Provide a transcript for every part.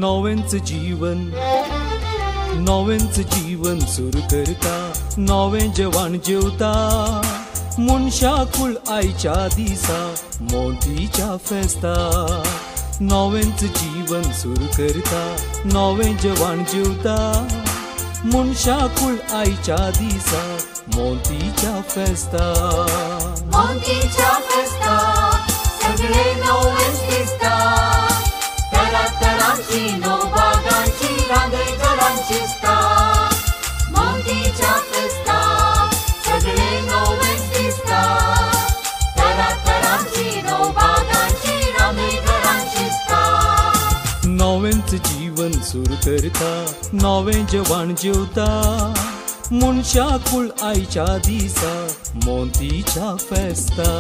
नवेंच जीवन सुरू करता, नवें जेवण जेवता, मनशाकुळ आयच्या दिसा मोतीच्या फेस्ता. नवेंच जीवन सुरू करता, नवें जेवण जेवता, मनशाकुळ आयच्या दिसा मोतीच्या फेस्ता. मोतीच्या फेस्ता सगळे नवेंच दिसता, तरातरांची नवबागांची रांदय घरांची दिसता. मोतीच्या फेस्ता सगळे नवेंच दिसता, तरातरांची नवबागांची रांदय घरांची दिसता. नवेंच जीवन सुरू करता, नवें जेवण जेवता, मनशाकुळ आयच्या दिसा मोतीच्या फेस्ता.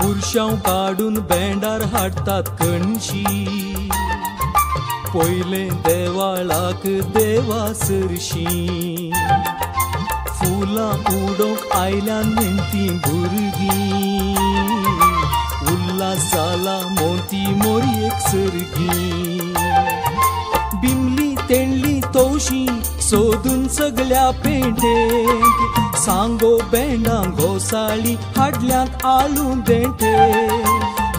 पुरुषां काढून बँडार हाडतात कणशी, पयले देवाळाक देवा सरशी. फुलां उडोवंक आयल्यान नेणटी भुरगीं, उल्हास जाला मोती मोरयेक सरगी. बिमली तेंडली तवशी सोदून सगळ्या पेंटेक, सांगो बँडां घोसाळी हाडल्यांत आलू देंटे.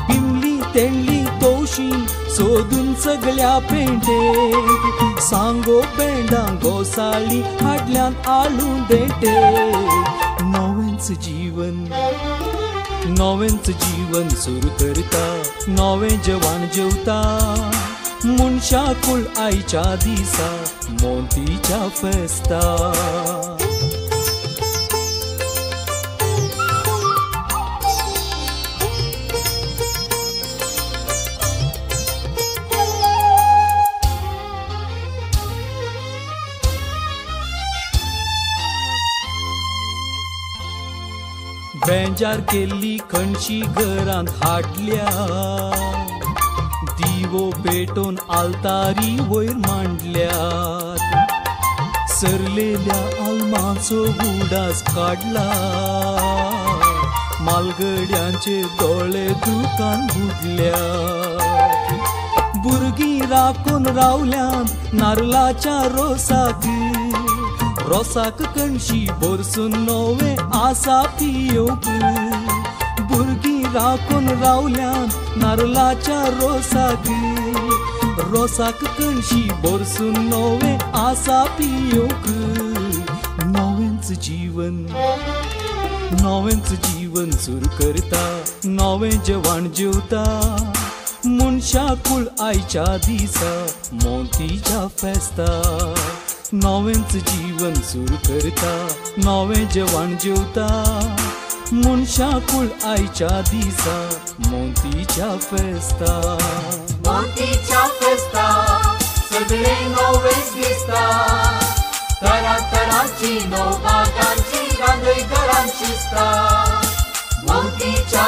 बिमली तेंडली तवशी सोदून सगळ्या पेंटेक, सांगो बँडां घोसाळी हाडल्यांत आलू देंटे. नवेंच जीवन सुरू करता, नवें जेवण जेवता, मनशाकुळ आयच्या दिसा मोतीच्या फेस्ता. बेंजार केल्ली कणशी घरांत हाडल्या, दिवो पेटोवन आलतारी वयर मांडल्यात. सरलेल्या आल्माचो उडास काडला, मालगड्यांचे दोळे दुकान बुडल्यात. भुरगीं राखून रावल्यात नारळाच्या रोसाक कणशी भरसून नवे आसा पियोक. भुरगीं राखून रावल्यात नारळाच्या रोसाक कणशी भरसून नवे आसा पियोक. नवेंच जीवन सुरू करता, नवें जेवण जेवता, मनशाकुळ आयच्या दिसा मोतीच्या फेस्ता. नवेंच जीवन सुरू करता, नवें जेवण जेवता, मनशाकुळ आयच्या दिसा मोतीच्या फेस्ता. मोतीच्या फेस्ता सगळे नवेंच दिसता, तरातरांची नवबागांची रांदय घरांची दिसता. मोतीच्या